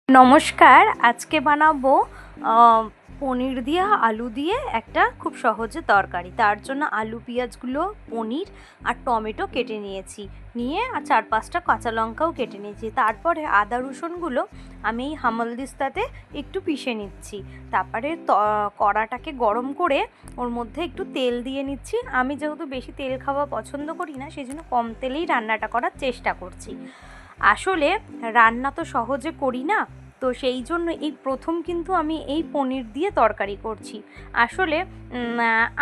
নমস্কার। আজকে বানাবো পনির দিয়ে আলু দিয়ে একটা খুব সহজে তরকারি। তার জন্য আলু পেঁয়াজগুলো, পনির আর টমেটো কেটে নিয়েছি, নিয়ে আর 4-5টা কাঁচা লঙ্কাও কেটে নিয়েছি। তারপরে আদা রসুনগুলো আমি এই হামালদিস্তাতে একটু পিষে নিচ্ছি। তারপরে কড়াটাকে গরম করে ওর মধ্যে একটু তেল দিয়ে নিচ্ছি। আমি যেহেতু বেশি তেল খাওয়া পছন্দ করি না, সেই জন্য কম তেলেই রান্নাটা করার চেষ্টা করছি। আসলে রান্না তো সহজে করি না, তো সেই জন্য এই প্রথম কিন্তু আমি এই পনির দিয়ে তরকারি করছি। আসলে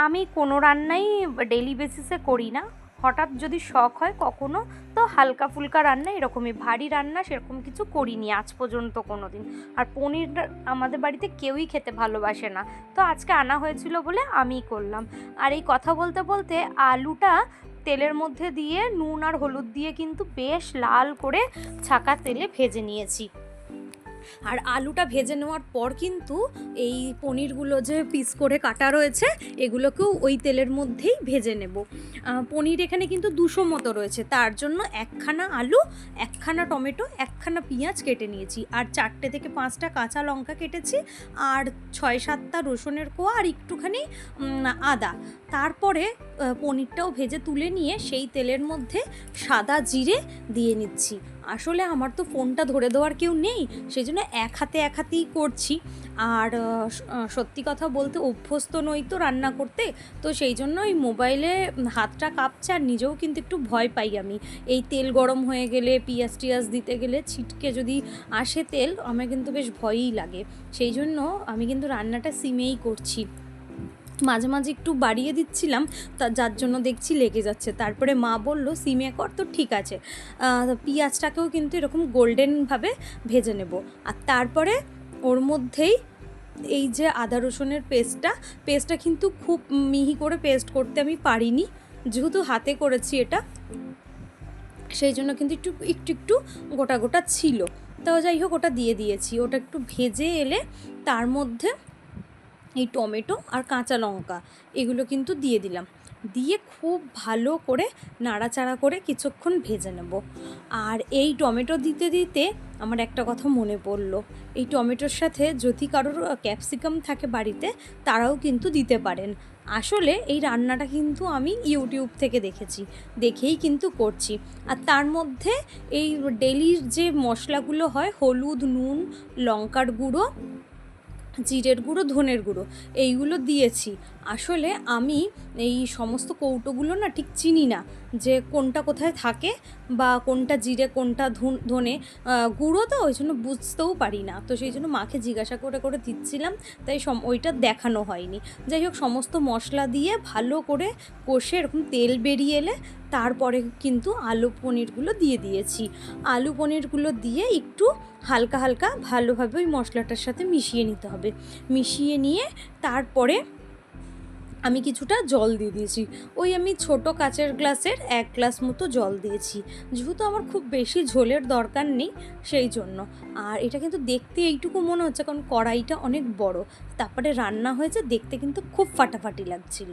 আমি কোনো রান্নাই ডেইলি বেসিসে করি না, হঠাৎ যদি শখ হয় কখনো, তো হালকা ফুলকা রান্না, এরকমই ভারী রান্না সেরকম কিছু করিনি আজ পর্যন্ত কোনো দিন। আর পনির আমাদের বাড়িতে কেউই খেতে ভালোবাসে না, তো আজকে আনা হয়েছিল বলে আমিই করলাম। আর এই কথা বলতে বলতে আলুটা তেলের মধ্যে দিয়ে নুন আর হলুদ দিয়ে কিন্তু বেশ লাল করে ছাকা তেলে ভেজে নিয়েছি। আর আলুটা ভেজে নেওয়ার পর কিন্তু এই পনিরগুলো যে পিস করে কাটা রয়েছে এগুলোকেও ওই তেলের মধ্যেই ভেজে নেব। পনির এখানে কিন্তু 200 মতো রয়েছে, তার জন্য 1খানা আলু, 1খানা টমেটো, 1খানা পেঁয়াজ কেটে নিয়েছি, আর 4টে থেকে 5টা কাঁচা লঙ্কা কেটেছি, আর 6-7টা রসুনের কোয়া, আর একটুখানি আদা। তারপরে পনিরটাও ভেজে তুলে নিয়ে সেই তেলের মধ্যে সাদা জিরে দিয়ে নিচ্ছি। আসলে আমার তো ফোনটা ধরে দেওয়ার কেউ নেই, সেই জন্য এক হাতেই করছি। আর সত্যি কথা বলতে অভ্যস্ত নই তো রান্না করতে, তো সেই জন্য এই মোবাইলে হাতটা কাঁপছে, আর নিজেও কিন্তু একটু ভয় পাই আমি। এই তেল গরম হয়ে গেলে পেঁয়াজ টিয়াজ দিতে গেলে ছিটকে যদি আসে তেল, আমার কিন্তু বেশ ভয়ই লাগে। সেই জন্য আমি কিন্তু রান্নাটা সিমেই করছি, মাঝে মাঝে একটু বাড়িয়ে দিচ্ছিলাম, তা যার জন্য দেখছি লেগে যাচ্ছে। তারপরে মা বলল সিমে কর, তো ঠিক আছে। পেঁয়াজটাকেও কিন্তু এরকম গোল্ডেনভাবে ভেজে নেব। আর তারপরে ওর মধ্যেই এই যে আদা রসুনের পেস্টটা কিন্তু খুব মিহি করে পেস্ট করতে আমি পারিনি, যেহেতু হাতে করেছি এটা, সেই জন্য কিন্তু একটু গোটা গোটা ছিল। তাও যাই হোক, ওটা দিয়ে দিয়েছি। ওটা একটু ভেজে এলে তার মধ্যে এই টমেটো আর কাঁচা লঙ্কা এগুলো কিন্তু দিয়ে দিলাম, দিয়ে খুব ভালো করে নাড়াচাড়া করে কিছুক্ষণ ভেজে নেব। আর এই টমেটো দিতে দিতে আমার একটা কথা মনে পড়লো, এই টমেটোর সাথে যদি কারোর ক্যাপসিকাম থাকে বাড়িতে, তারাও কিন্তু দিতে পারেন। আসলে এই রান্নাটা কিন্তু আমি ইউটিউব থেকে দেখেই কিন্তু করছি। আর তার মধ্যে এই ডেলির যে মশলাগুলো হয়, হলুদ, নুন, লঙ্কার গুঁড়ো, জিরের গুঁড়ো, ধনের গুঁড়ো, এইগুলো দিয়েছি। আসলে আমি এই সমস্ত কৌটোগুলো না ঠিক চিনি না, যে কোনটা কোথায় থাকে, বা কোনটা জিরে কোনটা ধনে গুঁড়ো, তো ওই জন্য বুঝতেও পারি না। তো সেই জন্য মাকে জিজ্ঞাসা করে করে দিচ্ছিলাম, তাই ওইটা দেখানো হয়নি। যাই হোক, সমস্ত মশলা দিয়ে ভালো করে কষে এরকম তেল বেরিয়ে এলে তারপরে কিন্তু আলু পনিরগুলো দিয়ে দিয়েছি। আলু পনিরগুলো দিয়ে একটু হালকা ভালোভাবে ওই মশলাটার সাথে মিশিয়ে নিতে হবে। মিশিয়ে নিয়ে তারপরে আমি কিছুটা জল দিয়ে দিয়েছি। ওই আমি ছোটো কাচের গ্লাসের 1 গ্লাস মতো জল দিয়েছি, যেহেতু আমার খুব বেশি ঝোলের দরকার নেই সেই জন্য। আর এটা কিন্তু দেখতে এইটুকু মনে হচ্ছে, কারণ কড়াইটা অনেক বড়, তারপরে রান্না হয়েছে, দেখতে কিন্তু খুব ফাটাফাটি লাগছিল।